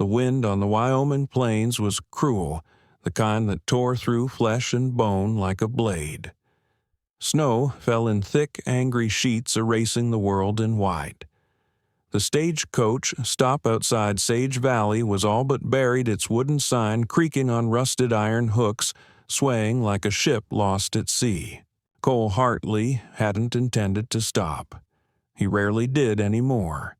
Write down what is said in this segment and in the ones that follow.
The wind on the Wyoming plains was cruel, the kind that tore through flesh and bone like a blade. Snow fell in thick, angry sheets erasing the world in white. The stagecoach stop outside Sage Valley was all but buried, its wooden sign creaking on rusted iron hooks, swaying like a ship lost at sea. Cole Hartley hadn't intended to stop. He rarely did any more.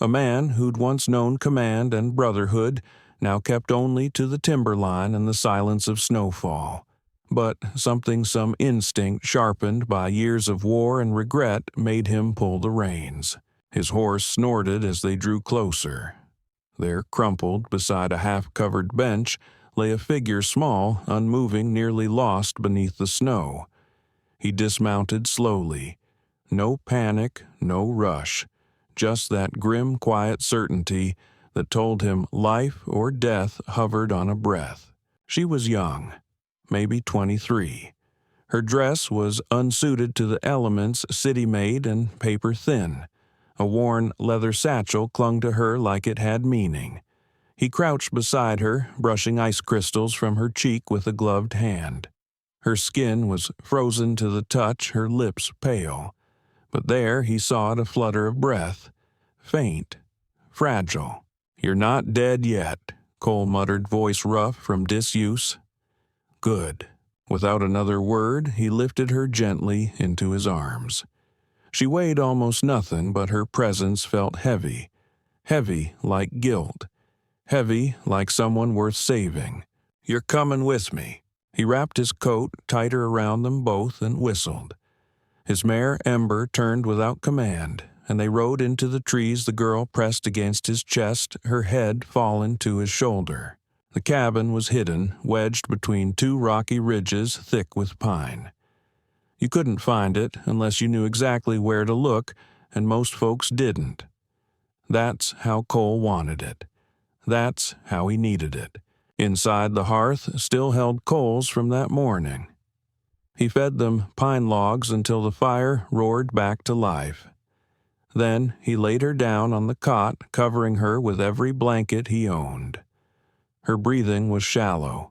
A man who'd once known command and brotherhood now kept only to the timberline and the silence of snowfall. But some instinct sharpened by years of war and regret made him pull the reins. His horse snorted as they drew closer. There, crumpled beside a half-covered bench, lay a figure small, unmoving, nearly lost beneath the snow. He dismounted slowly. No panic, no rush. Just that grim, quiet certainty that told him life or death hovered on a breath. She was young, maybe 23. Her dress was unsuited to the elements, city-made and paper-thin. A worn leather satchel clung to her like it had meaning. He crouched beside her, brushing ice crystals from her cheek with a gloved hand. Her skin was frozen to the touch, her lips pale. But there he saw it, a flutter of breath. Faint. Fragile. "You're not dead yet," Cole muttered, voice rough from disuse. "Good." Without another word, he lifted her gently into his arms. She weighed almost nothing, but her presence felt heavy. Heavy like guilt. Heavy like someone worth saving. "You're coming with me." He wrapped his coat tighter around them both and whistled. His mare Ember turned without command, and they rode into the trees, the girl pressed against his chest, her head fallen to his shoulder. The cabin was hidden, wedged between two rocky ridges thick with pine. You couldn't find it unless you knew exactly where to look, and most folks didn't. That's how Cole wanted it. That's how he needed it. Inside the hearth still held coals from that morning. He fed them pine logs until the fire roared back to life. Then he laid her down on the cot, covering her with every blanket he owned. Her breathing was shallow.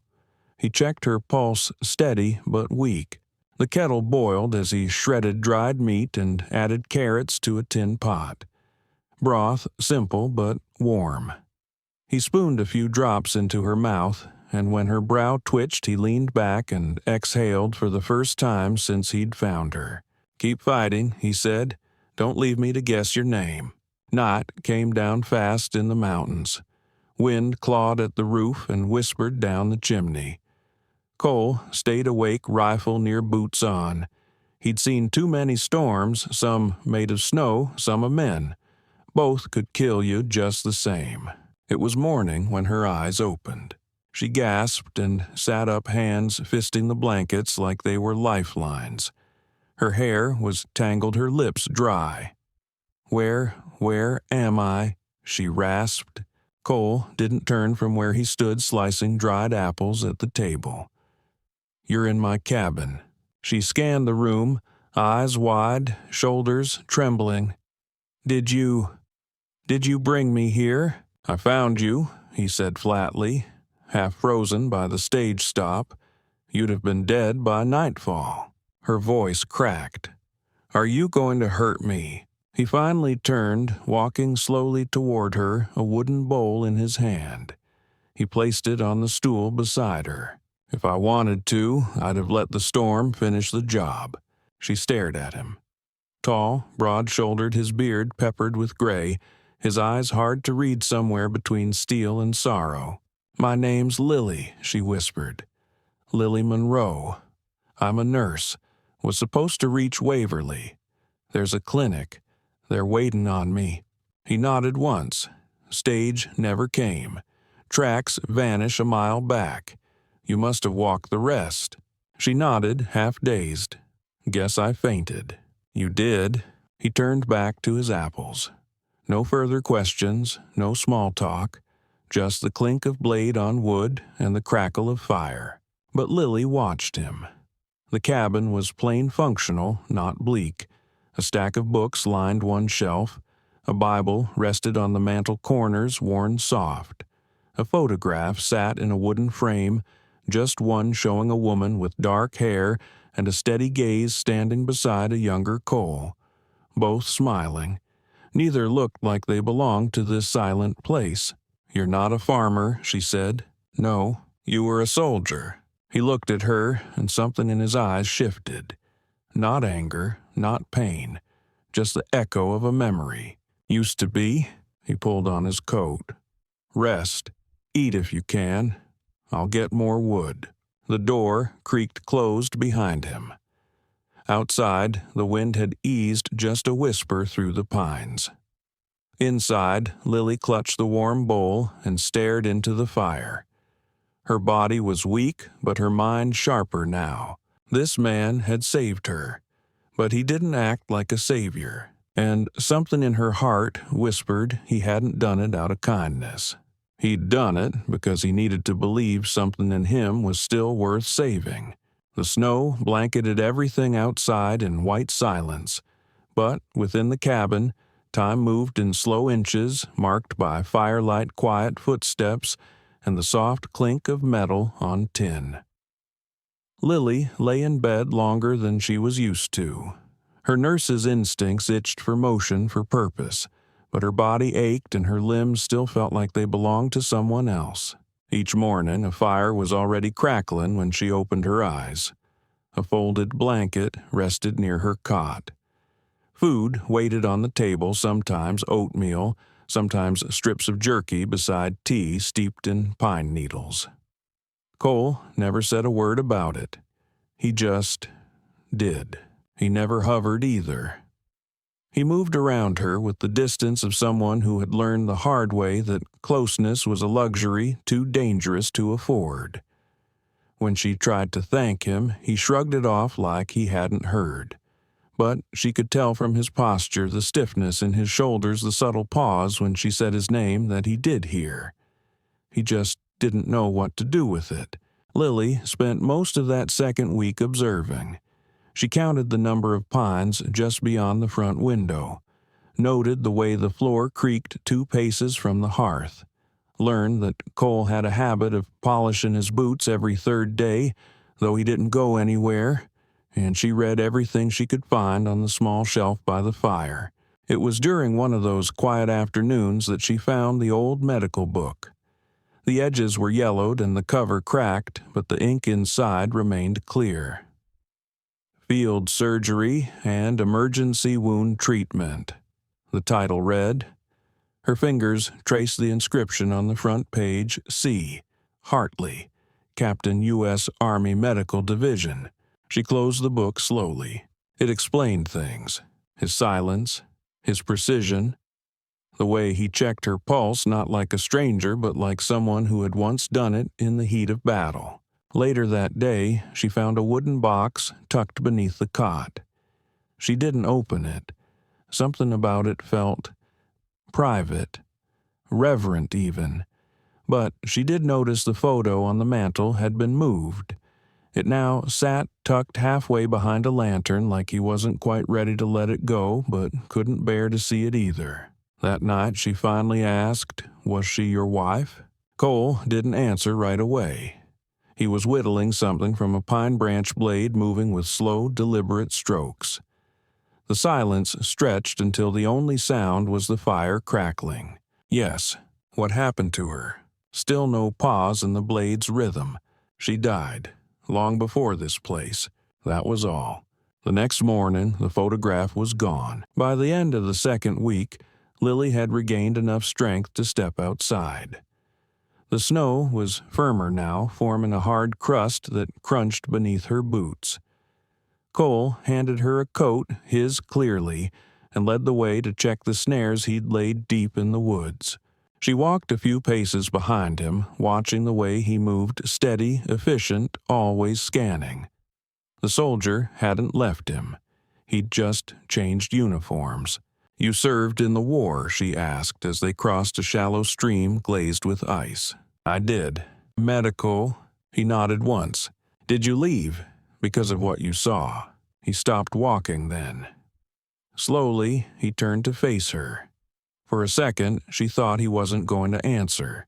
He checked her pulse, steady but weak. The kettle boiled as he shredded dried meat and added carrots to a tin pot. Broth, simple but warm. He spooned a few drops into her mouth, and when her brow twitched he leaned back and exhaled for the first time since he'd found her. "Keep fighting," he said. "Don't leave me to guess your name." Night came down fast in the mountains. Wind clawed at the roof and whispered down the chimney. Cole stayed awake, rifle near boots on. He'd seen too many storms, some made of snow, some of men. Both could kill you just the same. It was morning when her eyes opened. She gasped and sat up, hands fisting the blankets like they were lifelines. Her hair was tangled, her lips dry. Where am I?" she rasped. Cole didn't turn from where he stood slicing dried apples at the table. "You're in my cabin." She scanned the room, eyes wide, shoulders trembling. Did you bring me here?" "I found you," he said flatly, half frozen by the stage stop. "You'd have been dead by nightfall." Her voice cracked. "Are you going to hurt me?" He finally turned, walking slowly toward her, a wooden bowl in his hand. He placed it on the stool beside her. "If I wanted to, I'd have let the storm finish the job." She stared at him. Tall, broad-shouldered, his beard peppered with gray, his eyes hard to read somewhere between steel and sorrow. "My name's Lily," she whispered. "Lily Monroe. I'm a nurse. Was supposed to reach Waverly. There's a clinic. They're waiting on me." He nodded once. Stage never came. Tracks vanish a mile back. "You must have walked the rest." She nodded, half-dazed. "Guess I fainted." "You did." He turned back to his apples. No further questions, no small talk, just the clink of blade on wood and the crackle of fire. But Lily watched him. The cabin was plain functional, not bleak. A stack of books lined one shelf. A Bible rested on the mantel corners, worn soft. A photograph sat in a wooden frame, just one showing a woman with dark hair and a steady gaze standing beside a younger Cole, both smiling. Neither looked like they belonged to this silent place. "You're not a farmer," she said. "No, you were a soldier." He looked at her, and something in his eyes shifted. Not anger, not pain, just the echo of a memory. "Used to be." He pulled on his coat. "Rest. Eat if you can. I'll get more wood." The door creaked closed behind him. Outside, the wind had eased just a whisper through the pines. Inside, Lily clutched the warm bowl and stared into the fire. Her body was weak, but her mind sharper now. This man had saved her, but he didn't act like a savior, and something in her heart whispered he hadn't done it out of kindness. He'd done it because he needed to believe something in him was still worth saving. The snow blanketed everything outside in white silence, but within the cabin, time moved in slow inches, marked by firelight-quiet footsteps and the soft clink of metal on tin. Lily lay in bed longer than she was used to. Her nurse's instincts itched for motion, for purpose, but her body ached and her limbs still felt like they belonged to someone else. Each morning, a fire was already crackling when she opened her eyes. A folded blanket rested near her cot. Food waited on the table, sometimes oatmeal, sometimes strips of jerky beside tea steeped in pine needles. Cole never said a word about it. He just did. He never hovered either. He moved around her with the distance of someone who had learned the hard way that closeness was a luxury too dangerous to afford. When she tried to thank him, he shrugged it off like he hadn't heard. But she could tell from his posture, the stiffness in his shoulders, the subtle pause when she said his name, that he did hear. He just didn't know what to do with it. Lily spent most of that second week observing. She counted the number of pines just beyond the front window, noted the way the floor creaked 2 paces from the hearth, learned that Cole had a habit of polishing his boots every 3rd day, though he didn't go anywhere, and she read everything she could find on the small shelf by the fire. It was during one of those quiet afternoons that she found the old medical book. The edges were yellowed and the cover cracked, but the ink inside remained clear. Field Surgery and Emergency Wound Treatment, the title read. Her fingers traced the inscription on the front page, C. Hartley, Captain U.S. Army Medical Division. She closed the book slowly. It explained things. His silence, his precision, the way he checked her pulse not like a stranger but like someone who had once done it in the heat of battle. Later that day, she found a wooden box tucked beneath the cot. She didn't open it. Something about it felt private, reverent even. But she did notice the photo on the mantel had been moved. It now sat tucked halfway behind a lantern like he wasn't quite ready to let it go, but couldn't bear to see it either. That night she finally asked, "Was she your wife?" Cole didn't answer right away. He was whittling something from a pine branch blade, moving with slow, deliberate strokes. The silence stretched until the only sound was the fire crackling. Yes, what happened to her? Still no pause in the blade's rhythm. She died, long before this place. That was all. The next morning, the photograph was gone. By the end of the second week, Lily had regained enough strength to step outside. The snow was firmer now, forming a hard crust that crunched beneath her boots. Cole handed her a coat, his clearly, and led the way to check the snares he'd laid deep in the woods. She walked a few paces behind him, watching the way he moved, steady, efficient, always scanning. The soldier hadn't left him. He'd just changed uniforms. "You served in the war?" she asked as they crossed a shallow stream glazed with ice. "I did." "Medical?" He nodded once. "Did you leave? Because of what you saw?" He stopped walking then. Slowly, he turned to face her. For a second, she thought he wasn't going to answer.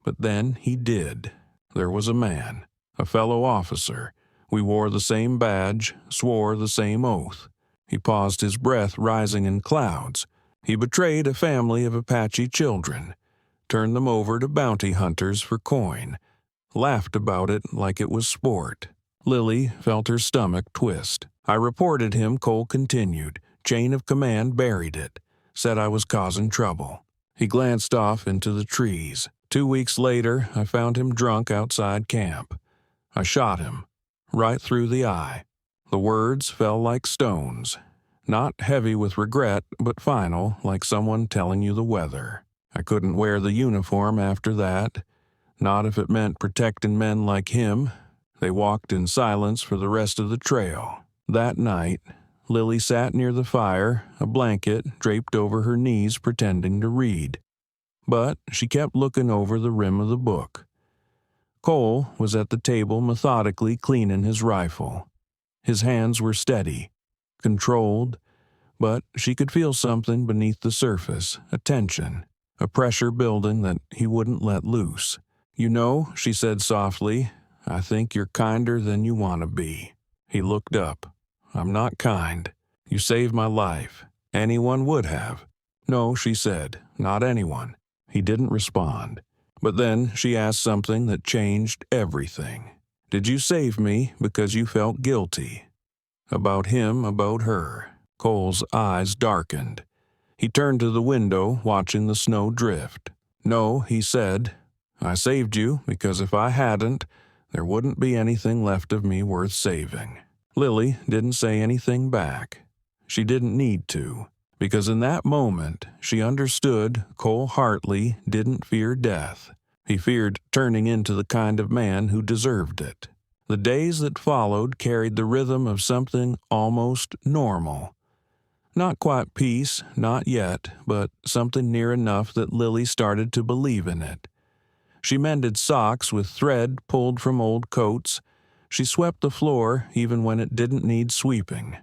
But then he did. There was a man, a fellow officer. We wore the same badge, swore the same oath. He paused, his breath rising in clouds. He betrayed a family of Apache children, turned them over to bounty hunters for coin, laughed about it like it was sport. Lily felt her stomach twist. I reported him, Cole continued. Chain of command buried it. Said I was causing trouble. He glanced off into the trees. 2 weeks later, I found him drunk outside camp. I shot him, right through the eye. The words fell like stones. Not heavy with regret, but final, like someone telling you the weather. I couldn't wear the uniform after that. Not if it meant protecting men like him. They walked in silence for the rest of the trail. That night, Lily sat near the fire, a blanket draped over her knees, pretending to read. But she kept looking over the rim of the book. Cole was at the table methodically cleaning his rifle. His hands were steady, controlled, but she could feel something beneath the surface, a tension, a pressure building that he wouldn't let loose. "You know," she said softly, "I think you're kinder than you want to be." He looked up. "I'm not kind. You saved my life. Anyone would have." "No," she said, "not anyone." He didn't respond. But then she asked something that changed everything. "Did you save me because you felt guilty?" About him, about her. Cole's eyes darkened. He turned to the window, watching the snow drift. "No," he said. "I saved you because if I hadn't, there wouldn't be anything left of me worth saving." Lily didn't say anything back. She didn't need to, because in that moment she understood Cole Hartley didn't fear death. He feared turning into the kind of man who deserved it. The days that followed carried the rhythm of something almost normal. Not quite peace, not yet, but something near enough that Lily started to believe in it. She mended socks with thread pulled from old coats. She swept the floor even when it didn't need sweeping.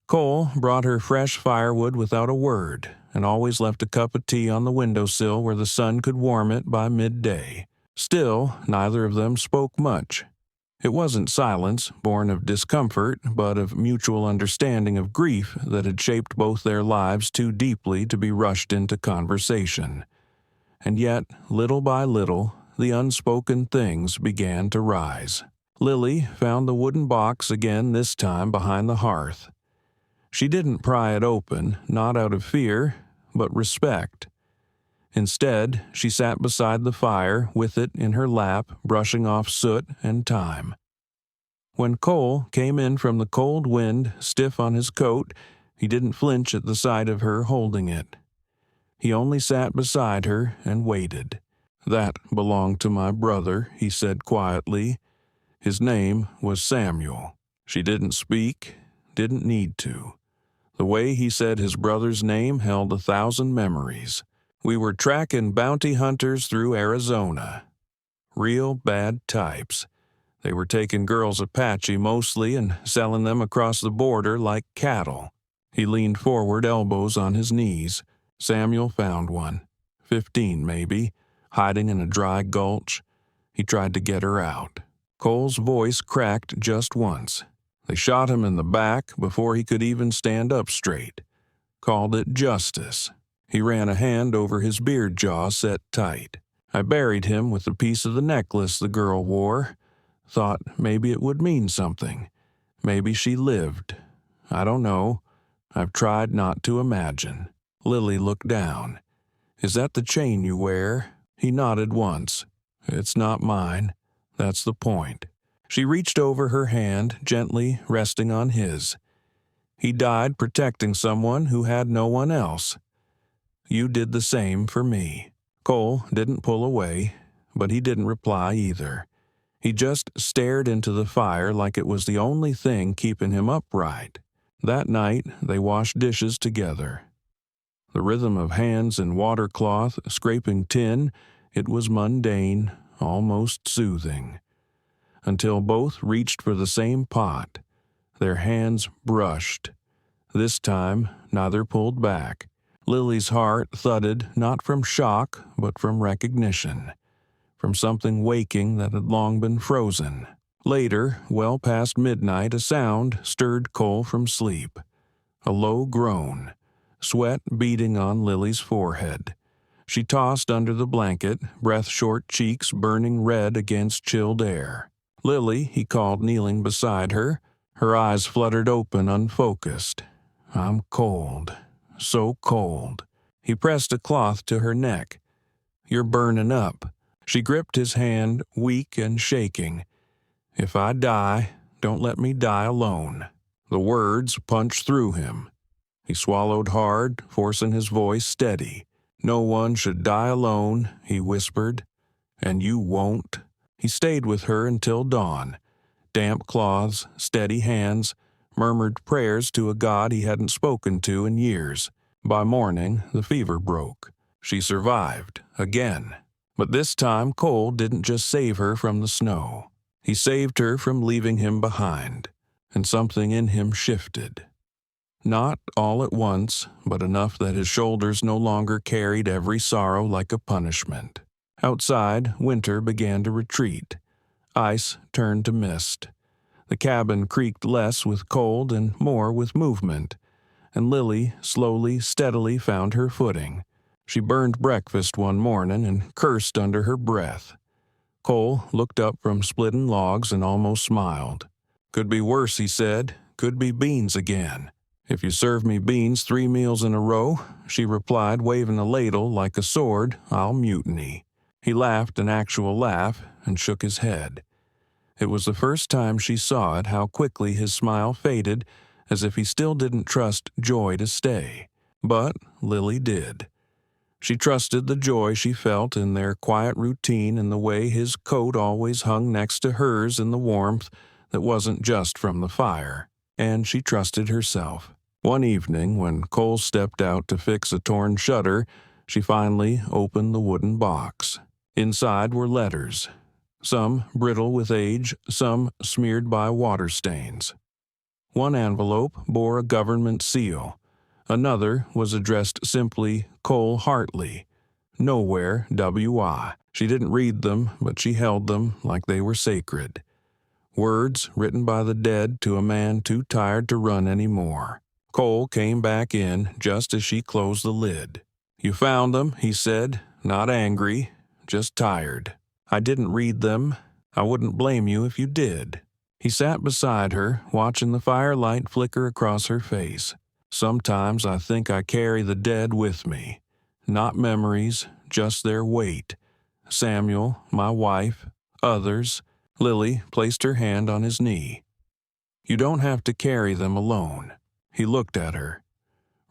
Cole brought her fresh firewood without a word, and always left a cup of tea on the windowsill where the sun could warm it by midday. Still, neither of them spoke much. It wasn't silence, born of discomfort, but of mutual understanding of grief that had shaped both their lives too deeply to be rushed into conversation. And yet, little by little, the unspoken things began to rise. Lily found the wooden box again, this time behind the hearth. She didn't pry it open, not out of fear, but respect. Instead, she sat beside the fire, with it in her lap, brushing off soot and time. When Cole came in from the cold wind, stiff on his coat, he didn't flinch at the sight of her holding it. He only sat beside her and waited. "That belonged to my brother," he said quietly. His name was Samuel. She didn't speak, didn't need to. The way he said his brother's name held 1,000 memories. We were tracking bounty hunters through Arizona. Real bad types. They were taking girls Apache mostly and selling them across the border like cattle. He leaned forward, elbows on his knees. Samuel found one, 15 maybe, hiding in a dry gulch. He tried to get her out. Cole's voice cracked just once. They shot him in the back before he could even stand up straight. Called it justice. He ran a hand over his beard jaw set tight. I buried him with a piece of the necklace the girl wore. Thought maybe it would mean something. Maybe she lived. I don't know. I've tried not to imagine. Lily looked down. "Is that the chain you wear?" He nodded once. "It's not mine. That's the point." She reached over her hand, gently resting on his. "He died protecting someone who had no one else. You did the same for me." Cole didn't pull away, but he didn't reply either. He just stared into the fire like it was the only thing keeping him upright. That night, they washed dishes together. The rhythm of hands in watercloth, scraping tin, it was mundane, almost soothing. Until both reached for the same pot. Their hands brushed. This time, neither pulled back. Lily's heart thudded not from shock, but from recognition, from something waking that had long been frozen. Later, well past midnight, a sound stirred Cole from sleep. A low groan, sweat beading on Lily's forehead. She tossed under the blanket, breath-short cheeks burning red against chilled air. "Lily," he called, kneeling beside her. Her eyes fluttered open, unfocused. "I'm cold, so cold." He pressed a cloth to her neck. "You're burning up." She gripped his hand, weak and shaking. "If I die, don't let me die alone." The words punched through him. He swallowed hard, forcing his voice steady. "No one should die alone," he whispered. "And you won't." He stayed with her until dawn. Damp cloths, steady hands, murmured prayers to a God he hadn't spoken to in years. By morning, the fever broke. She survived, again. But this time, Cole didn't just save her from the snow. He saved her from leaving him behind, and something in him shifted. Not all at once, but enough that his shoulders no longer carried every sorrow like a punishment. Outside, winter began to retreat. Ice turned to mist. The cabin creaked less with cold and more with movement, and Lily slowly, steadily found her footing. She burned breakfast one morning and cursed under her breath. Cole looked up from splitting logs and almost smiled. "Could be worse," he said. "Could be beans again." "If you serve me beans 3 meals in a row," she replied, waving a ladle like a sword, "I'll mutiny." He laughed an actual laugh and shook his head. It was the first time she saw it, how quickly his smile faded, as if he still didn't trust joy to stay. But Lily did. She trusted the joy she felt in their quiet routine and the way his coat always hung next to hers in the warmth that wasn't just from the fire. And she trusted herself. One evening, when Cole stepped out to fix a torn shutter, she finally opened the wooden box. Inside were letters, some brittle with age, some smeared by water stains. One envelope bore a government seal. Another was addressed simply Cole Hartley. Nowhere W.I. She didn't read them, but she held them like they were sacred. Words written by the dead to a man too tired to run anymore. Cole came back in just as she closed the lid. "You found them," he said, not angry, just tired. "I didn't read them. I wouldn't blame you if you did." He sat beside her, watching the firelight flicker across her face. "Sometimes I think I carry the dead with me. Not memories, just their weight. Samuel, my wife, others." Lily placed her hand on his knee. "You don't have to carry them alone." He looked at her.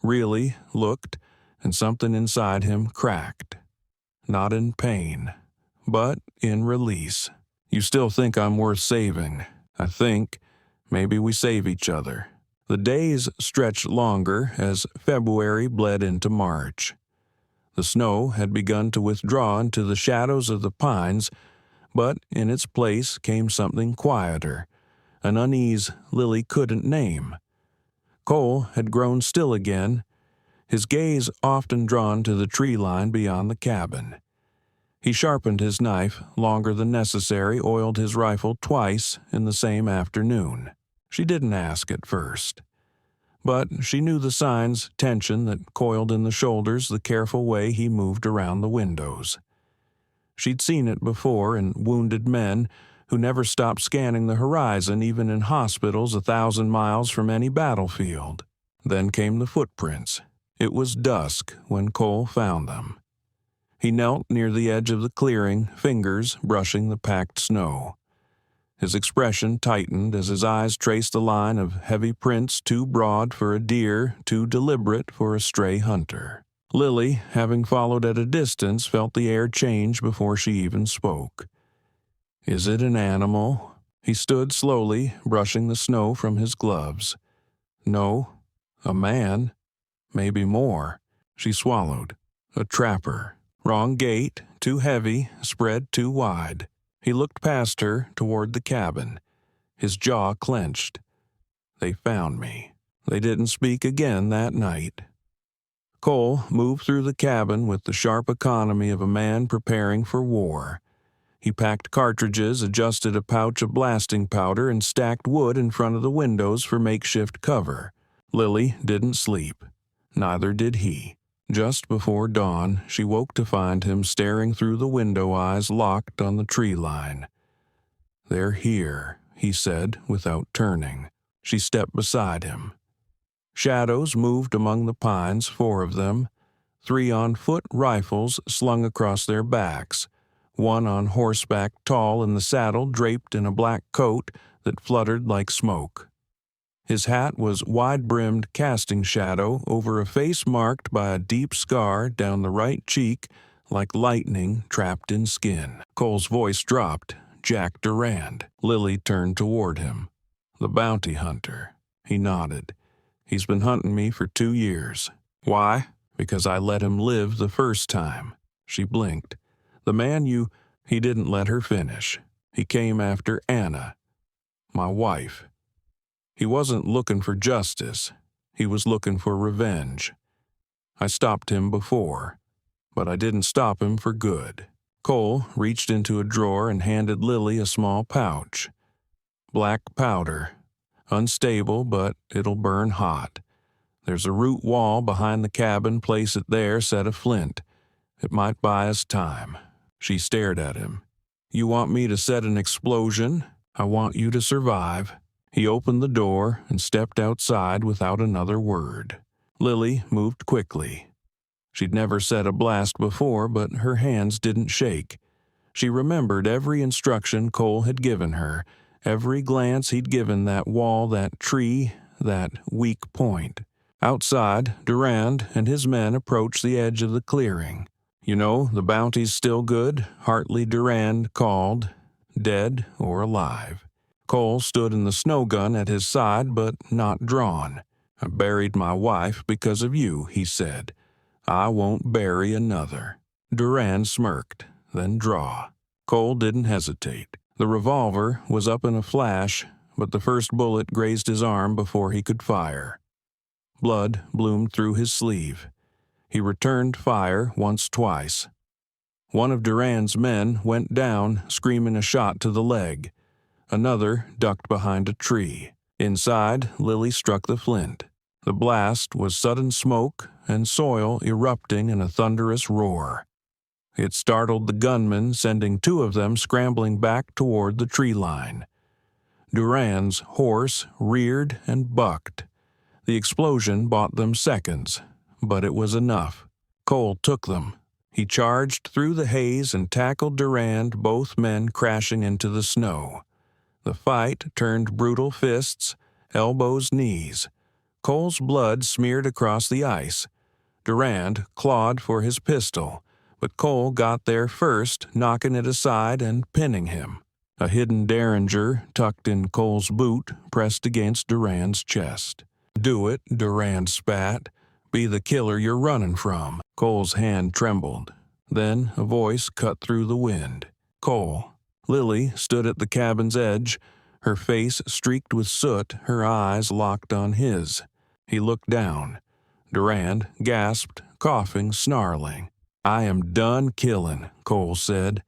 Really looked, and something inside him cracked. Not in pain, but in release. "You still think I'm worth saving. I think maybe we save each other." The days stretched longer as February bled into March. The snow had begun to withdraw into the shadows of the pines, but in its place came something quieter, an unease Lily couldn't name. Cole had grown still again, his gaze often drawn to the tree line beyond the cabin. He sharpened his knife longer than necessary, oiled his rifle twice in the same afternoon. She didn't ask at first. But she knew the signs, tension that coiled in the shoulders, the careful way he moved around the windows. She'd seen it before in wounded men who never stopped scanning the horizon, even in hospitals 1,000 miles from any battlefield. Then came the footprints. It was dusk when Cole found them. He knelt near the edge of the clearing, fingers brushing the packed snow. His expression tightened as his eyes traced a line of heavy prints too broad for a deer, too deliberate for a stray hunter. Lily, having followed at a distance, felt the air change before she even spoke. "Is it an animal?" He stood slowly, brushing the snow from his gloves. "No. A man. Maybe more." She swallowed. "A trapper. Wrong gait, too heavy, spread too wide." He looked past her toward the cabin. His jaw clenched. "They found me." They didn't speak again that night. Cole moved through the cabin with the sharp economy of a man preparing for war. He packed cartridges, adjusted a pouch of blasting powder, and stacked wood in front of the windows for makeshift cover. Lily didn't sleep. Neither did he. Just before dawn, she woke to find him staring through the window, eyes locked on the tree line. "They're here," he said without turning. She stepped beside him. Shadows moved among the pines, 4 of them, 3 on foot, rifles slung across their backs, 1 on horseback, tall in the saddle, draped in a black coat that fluttered like smoke. His hat was wide-brimmed casting shadow over a face marked by a deep scar down the right cheek like lightning trapped in skin. Cole's voice dropped. "Jack Durand." Lily turned toward him. "The bounty hunter." He nodded. "He's been hunting me for 2 years. Why? Because I let him live the first time." She blinked. "The man you—" He didn't let her finish. "He came after Anna, my wife. He wasn't looking for justice. He was looking for revenge. I stopped him before, but I didn't stop him for good." Cole reached into a drawer and handed Lily a small pouch. "Black powder. Unstable, but it'll burn hot. There's a root wall behind the cabin. Place it there, set a flint. It might buy us time." She stared at him. "You want me to set an explosion? I want you to survive." He opened the door and stepped outside without another word. Lily moved quickly. She'd never set a blast before, but her hands didn't shake. She remembered every instruction Cole had given her, every glance he'd given that wall, that tree, that weak point. Outside, Durand and his men approached the edge of the clearing. "You know, the bounty's still good," Hartley Durand called, "dead or alive." Cole stood in the snow gun at his side, but not drawn. "I buried my wife because of you," he said. "I won't bury another." Durand smirked, then draw. Cole didn't hesitate. The revolver was up in a flash, but the first bullet grazed his arm before he could fire. Blood bloomed through his sleeve. He returned fire twice. One of Durand's men went down, screaming a shot to the leg. Another ducked behind a tree. Inside, Lily struck the flint. The blast was sudden smoke and soil erupting in a thunderous roar. It startled the gunmen, sending 2 of them scrambling back toward the tree line. Durand's horse reared and bucked. The explosion bought them seconds, but it was enough. Cole took them. He charged through the haze and tackled Durand, both men crashing into the snow. The fight turned brutal fists, elbows, knees. Cole's blood smeared across the ice. Durand clawed for his pistol, but Cole got there first, knocking it aside and pinning him. A hidden derringer, tucked in Cole's boot, pressed against Durand's chest. "Do it," Durand spat. "Be the killer you're running from." Cole's hand trembled. Then a voice cut through the wind. "Cole." Lily stood at the cabin's edge, her face streaked with soot, her eyes locked on his. He looked down. Durand gasped, coughing, snarling. "I am done killing," Cole said.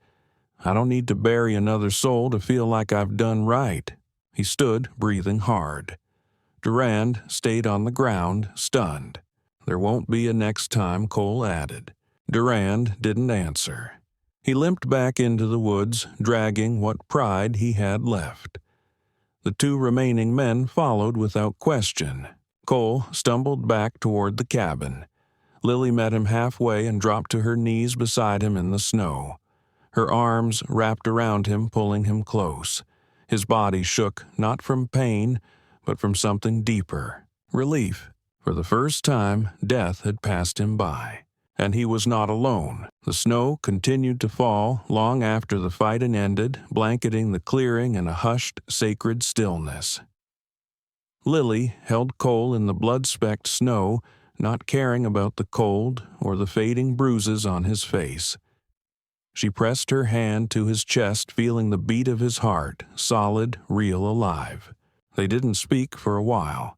"I don't need to bury another soul to feel like I've done right." He stood, breathing hard. Durand stayed on the ground, stunned. "There won't be a next time," Cole added. Durand didn't answer. He limped back into the woods, dragging what pride he had left. The 2 remaining men followed without question. Cole stumbled back toward the cabin. Lily met him halfway and dropped to her knees beside him in the snow. Her arms wrapped around him, pulling him close. His body shook, not from pain, but from something deeper. Relief. For the first time, death had passed him by. And he was not alone. The snow continued to fall long after the fight had ended, blanketing the clearing in a hushed, sacred stillness. Lily held Cole in the blood-specked snow, not caring about the cold or the fading bruises on his face. She pressed her hand to his chest, feeling the beat of his heart, solid, real, alive. They didn't speak for a while.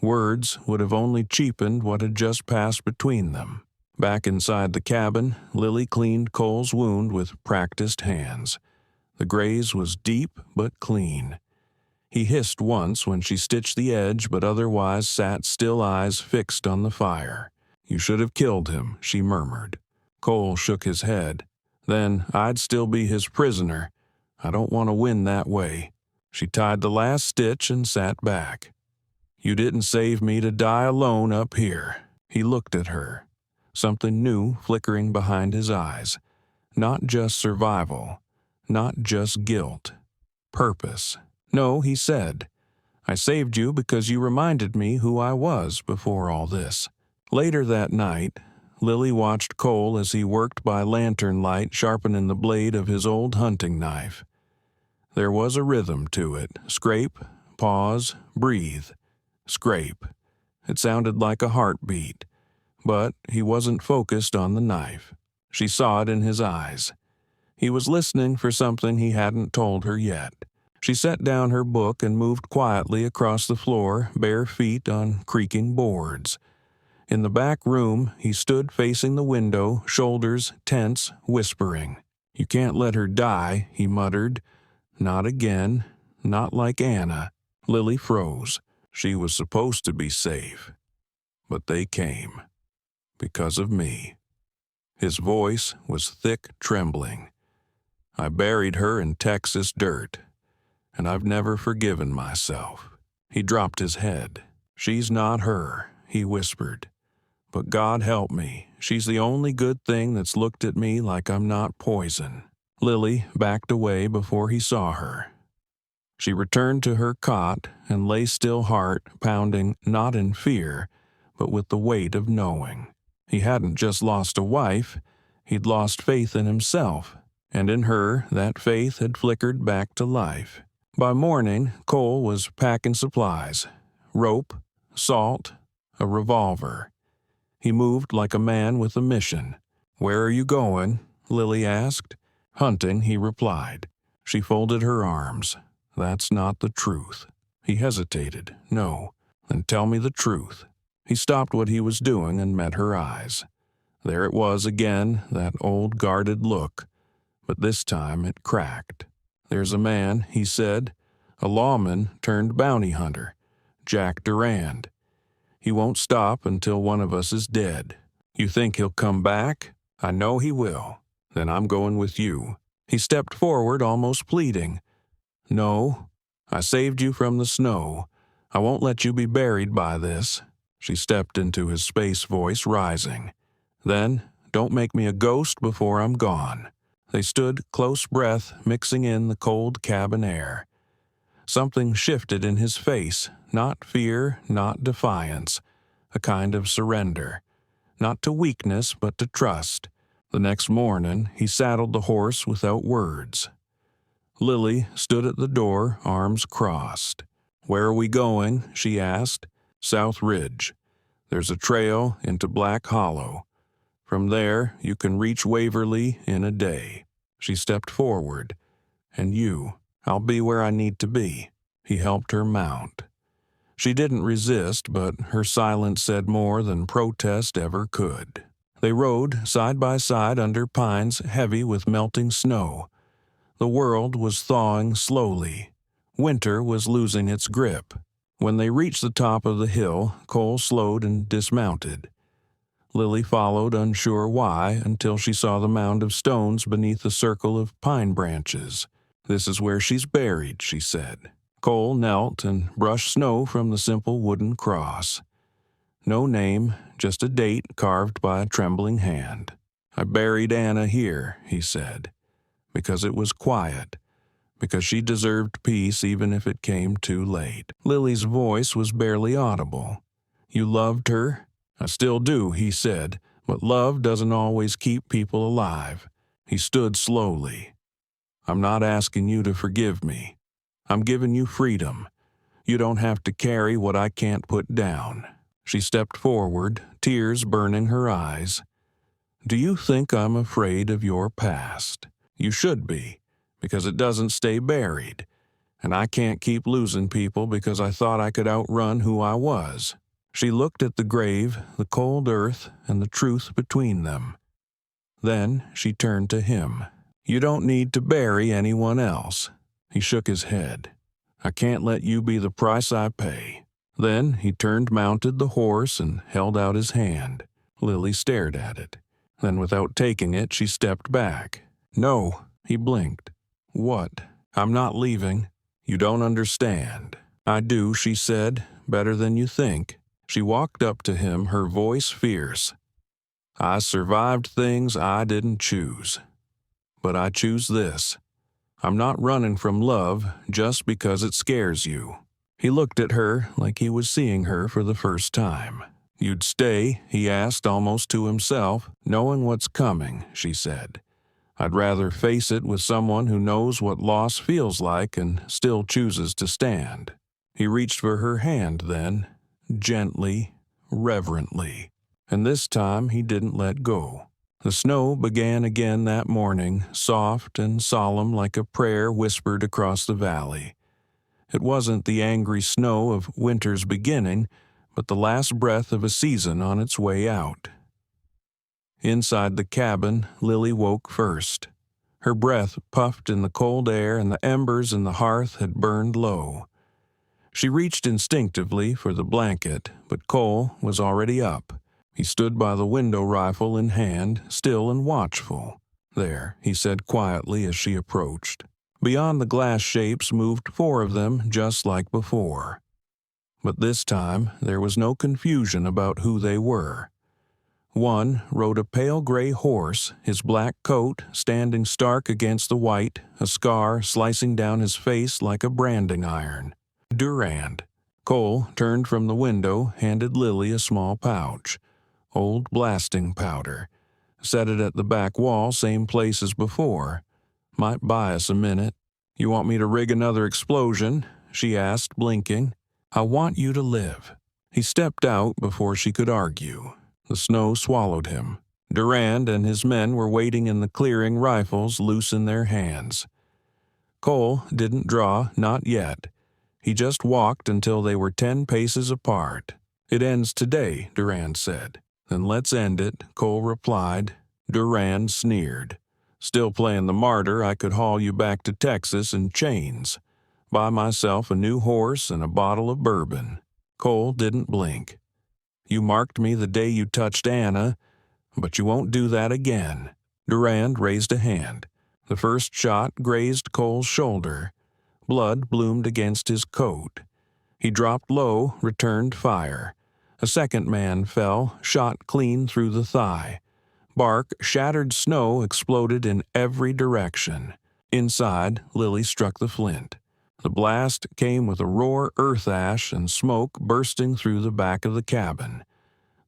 Words would have only cheapened what had just passed between them. Back inside the cabin, Lily cleaned Cole's wound with practiced hands. The graze was deep but clean. He hissed once when she stitched the edge, but otherwise sat still, eyes fixed on the fire. "You should have killed him," she murmured. Cole shook his head. "Then I'd still be his prisoner. I don't want to win that way." She tied the last stitch and sat back. "You didn't save me to die alone up here." He looked at her, something new flickering behind his eyes. Not just survival, not just guilt. Purpose. "No," he said. "I saved you because you reminded me who I was before all this." Later that night, Lily watched Cole as he worked by lantern light, sharpening the blade of his old hunting knife. There was a rhythm to it. Scrape, pause, breathe. Scrape. It sounded like a heartbeat, but he wasn't focused on the knife. She saw it in his eyes. He was listening for something he hadn't told her yet. She set down her book and moved quietly across the floor, bare feet on creaking boards. In the back room, he stood facing the window, shoulders tense, whispering. "You can't let her die," he muttered. "Not again. Not like Anna." Lily froze. She was supposed to be safe. But they came. Because of me. His voice was thick, trembling. "I buried her in Texas dirt, and I've never forgiven myself." He dropped his head. "She's not her," he whispered. "But God help me, she's the only good thing that's looked at me like I'm not poison." Lily backed away before he saw her. She returned to her cot and lay still, heart pounding, not in fear, but with the weight of knowing. He hadn't just lost a wife, he'd lost faith in himself, and in her that faith had flickered back to life. By morning, Cole was packing supplies. Rope, salt, a revolver. He moved like a man with a mission. "Where are you going?" Lily asked. "Hunting," he replied. She folded her arms. "That's not the truth." He hesitated. "No." "Then tell me the truth." He stopped what he was doing and met her eyes. There it was again, that old guarded look, but this time it cracked. "There's a man," he said, "a lawman turned bounty hunter, Jack Durand. He won't stop until one of us is dead. You think he'll come back?" "I know he will." "Then I'm going with you." He stepped forward, almost pleading. "No, I saved you from the snow. I won't let you be buried by this." She stepped into his space voice, rising. "Then, don't make me a ghost before I'm gone." They stood close breath, mixing in the cold cabin air. Something shifted in his face, not fear, not defiance, a kind of surrender. Not to weakness, but to trust. The next morning, he saddled the horse without words. Lily stood at the door, arms crossed. "Where are we going?" she asked. "South Ridge. There's a trail into Black Hollow. From there, you can reach Waverly in a day." She stepped forward. "And you, I'll be where I need to be." He helped her mount. She didn't resist, but her silence said more than protest ever could. They rode side by side under pines heavy with melting snow. The world was thawing slowly. Winter was losing its grip. When they reached the top of the hill, Cole slowed and dismounted. Lily followed, unsure why, until she saw the mound of stones beneath the circle of pine branches. "This is where she's buried," she said. Cole knelt and brushed snow from the simple wooden cross. No name, just a date carved by a trembling hand. "I buried Anna here," he said, "because it was quiet, because she deserved peace even if it came too late." Lily's voice was barely audible. "You loved her?" "I still do," he said, "but love doesn't always keep people alive." He stood slowly. "I'm not asking you to forgive me. I'm giving you freedom. You don't have to carry what I can't put down." She stepped forward, tears burning her eyes. "Do you think I'm afraid of your past? You should be, because it doesn't stay buried. and I can't keep losing people because I thought I could outrun who I was." She looked at the grave, the cold earth, and the truth between them. Then she turned to him. "You don't need to bury anyone else." He shook his head. "I can't let you be the price I pay." Then he mounted the horse and held out his hand. Lily stared at it. Then without taking it, she stepped back. "No," he blinked. "What?" "I'm not leaving." "You don't understand." "I do," she said, "better than you think." She walked up to him, her voice fierce. "I survived things I didn't choose. But I choose this. I'm not running from love just because it scares you." He looked at her like he was seeing her for the first time. "You'd stay?" he asked almost to himself. "Knowing what's coming," she said. "I'd rather face it with someone who knows what loss feels like and still chooses to stand." He reached for her hand then, gently, reverently. And this time he didn't let go. The snow began again that morning, soft and solemn like a prayer whispered across the valley. It wasn't the angry snow of winter's beginning, but the last breath of a season on its way out. Inside the cabin, Lily woke first. Her breath puffed in the cold air and the embers in the hearth had burned low. She reached instinctively for the blanket, but Cole was already up. He stood by the window rifle in hand, still and watchful. "There," he said quietly as she approached. Beyond the glass shapes moved 4 of them just like before. But this time there was no confusion about who they were. One rode a pale gray horse, his black coat standing stark against the white, a scar slicing down his face like a branding iron. Durand. Cole turned from the window, handed Lily a small pouch. Old blasting powder. Set it at the back wall, same place as before. "Might buy us a minute." "You want me to rig another explosion?" she asked, blinking. "I want you to live." He stepped out before she could argue. The snow swallowed him. Durand and his men were waiting in the clearing, rifles loose in their hands. Cole didn't draw, not yet. He just walked until they were 10 paces apart. "It ends today," Durand said. "Then let's end it," Cole replied. Durand sneered. "Still playing the martyr, I could haul you back to Texas in chains. Buy myself a new horse and a bottle of bourbon." Cole didn't blink. "You marked me the day you touched Anna, but you won't do that again." Durand raised a hand. The first shot grazed Cole's shoulder. Blood bloomed against his coat. He dropped low, returned fire. A second man fell, shot clean through the thigh. Bark, shattered snow exploded in every direction. Inside, Lily struck the flint. The blast came with a roar, earth ash, and smoke bursting through the back of the cabin.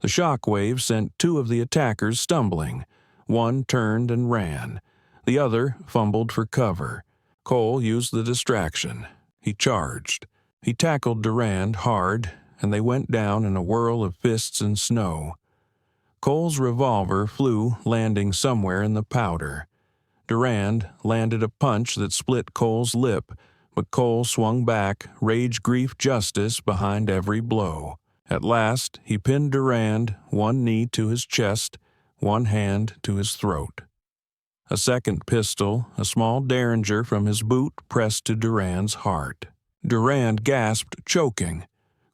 The shock wave sent 2 of the attackers stumbling. One turned and ran. The other fumbled for cover. Cole used the distraction. He charged. He tackled Durand hard, and they went down in a whirl of fists and snow. Cole's revolver flew, landing somewhere in the powder. Durand landed a punch that split Cole's lip, but Cole swung back, rage, grief, justice behind every blow. At last, he pinned Durand, one knee to his chest, one hand to his throat. A second pistol, a small derringer from his boot, pressed to Durand's heart. Durand gasped, choking.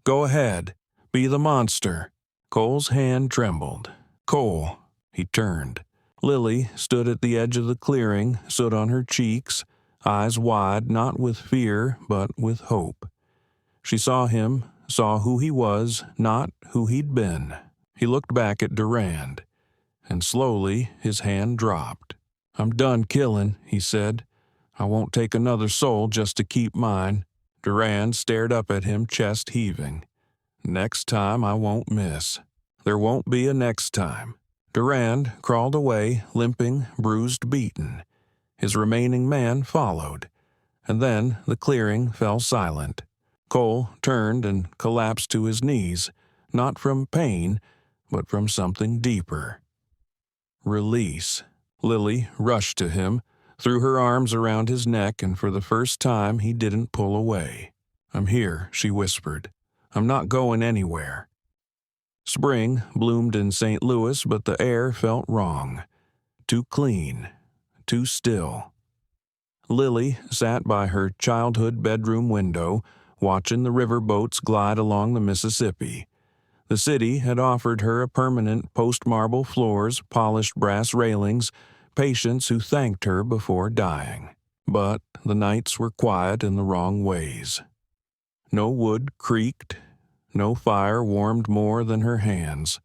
"Go ahead. Be the monster." Cole's hand trembled. "Cole." He turned. Lily stood at the edge of the clearing, soot on her cheeks, eyes wide, not with fear, but with hope. She saw him, saw who he was, not who he'd been. He looked back at Durand, and slowly his hand dropped. "I'm done killing," he said. "I won't take another soul just to keep mine." Durand stared up at him, chest heaving. "Next time I won't miss." "There won't be a next time." Durand crawled away, limping, bruised, beaten. His remaining man followed, and then the clearing fell silent. Cole turned and collapsed to his knees, not from pain, but from something deeper. Release. Lily rushed to him, threw her arms around his neck, and for the first time he didn't pull away. "I'm here," she whispered. "I'm not going anywhere." Spring bloomed in St. Louis, but the air felt wrong. Too clean, too still. Lily sat by her childhood bedroom window, watching the river boats glide along the Mississippi. The city had offered her a permanent post-marble floors, polished brass railings, patients who thanked her before dying. But the nights were quiet in the wrong ways. No wood creaked, no fire warmed more than her hands.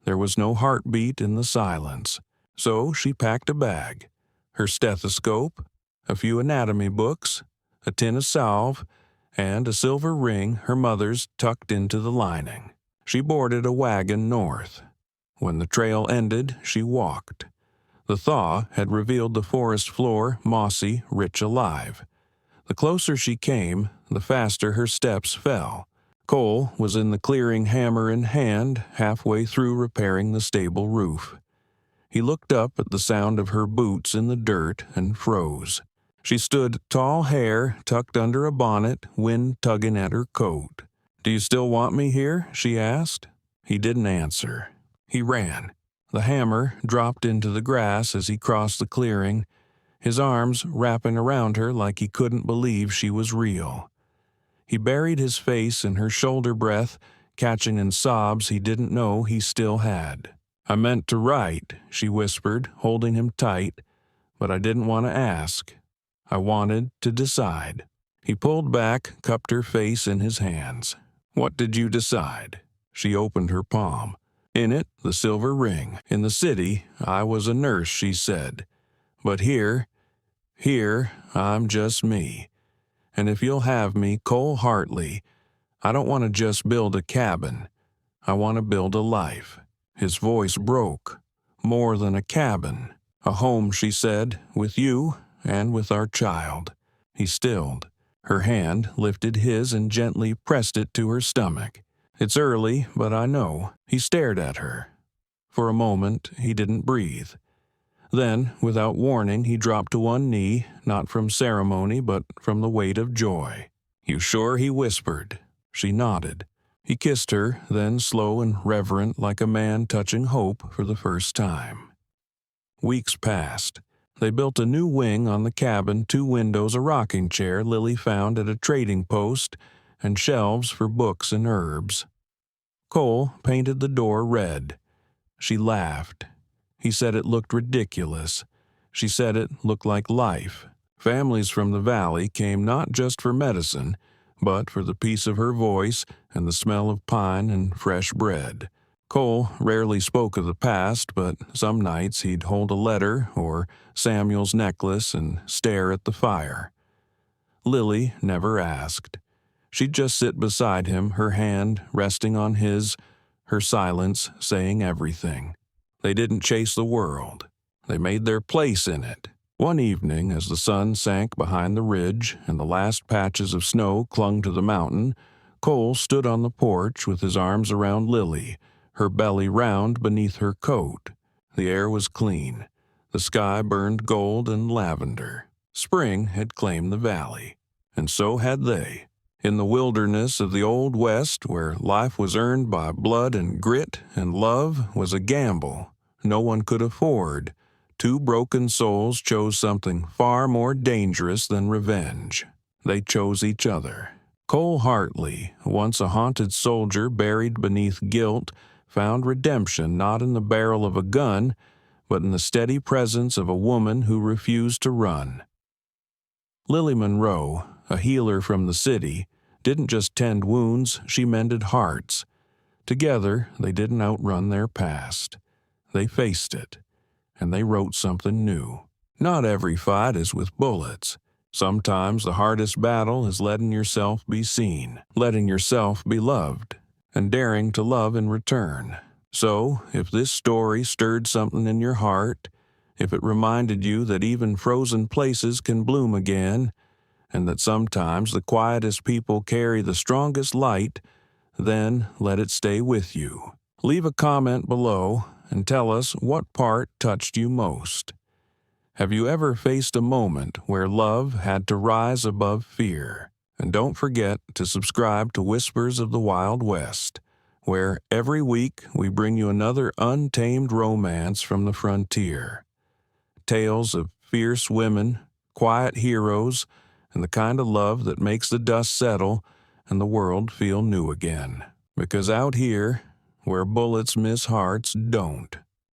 There was no heartbeat in the silence. So she packed a bag, her stethoscope, a few anatomy books, a tin of salve, and a silver ring her mother's tucked into the lining. She boarded a wagon north. When the trail ended, she walked. The thaw had revealed the forest floor mossy, rich alive. The closer she came, the faster her steps fell. Cole was in the clearing, hammer in hand, halfway through repairing the stable roof. He looked up at the sound of her boots in the dirt and froze. She stood, tall hair tucked under a bonnet, wind tugging at her coat. "Do you still want me here?" she asked. He didn't answer. He ran. The hammer dropped into the grass as he crossed the clearing, his arms wrapping around her like he couldn't believe she was real. He buried his face in her shoulder breath, catching in sobs he didn't know he still had. "I meant to write," she whispered, holding him tight, "but I didn't want to ask. I wanted to decide." He pulled back, cupped her face in his hands. "What did you decide?" She opened her palm. In it, the silver ring. "In the city, I was a nurse," she said. "But here, I'm just me. And if you'll have me, Cole Hartley, I don't want to just build a cabin. I want to build a life." His voice broke. "More than a cabin. A home," she said, "with you and with our child." He stilled. Her hand lifted his and gently pressed it to her stomach. "It's early, but I know." He stared at her. For a moment, he didn't breathe. Then, without warning, he dropped to one knee, not from ceremony, but from the weight of joy. "You sure?" he whispered. She nodded. He kissed her, then slow and reverent like a man touching hope for the first time. Weeks passed. They built a new wing on the cabin, 2 windows, a rocking chair Lily found at a trading post, and shelves for books and herbs. Cole painted the door red. She laughed. He said it looked ridiculous. She said it looked like life. Families from the valley came not just for medicine, but for the peace of her voice and the smell of pine and fresh bread. Cole rarely spoke of the past, but some nights he'd hold a letter or Samuel's necklace and stare at the fire. Lily never asked. She'd just sit beside him, her hand resting on his, her silence saying everything. They didn't chase the world. They made their place in it. One evening, as the sun sank behind the ridge and the last patches of snow clung to the mountain, Cole stood on the porch with his arms around Lily, her belly round beneath her coat. The air was clean. The sky burned gold and lavender. Spring had claimed the valley, and so had they. In the wilderness of the Old West, where life was earned by blood and grit and love was a gamble no one could afford, 2 broken souls chose something far more dangerous than revenge. They chose each other. Cole Hartley, once a haunted soldier buried beneath guilt, found redemption not in the barrel of a gun, but in the steady presence of a woman who refused to run. Lily Monroe, a healer from the city, didn't just tend wounds, she mended hearts. Together, they didn't outrun their past. They faced it, and they wrote something new. Not every fight is with bullets. Sometimes the hardest battle is letting yourself be seen, letting yourself be loved, and daring to love in return. So, if this story stirred something in your heart, if it reminded you that even frozen places can bloom again, and that sometimes the quietest people carry the strongest light, then let it stay with you. Leave a comment below and tell us what part touched you most. Have you ever faced a moment where love had to rise above fear? And don't forget to subscribe to Whispers of the Wild West, where every week we bring you another untamed romance from the frontier. Tales of fierce women, quiet heroes, and the kind of love that makes the dust settle and the world feel new again. Because out here, where bullets miss hearts, don't.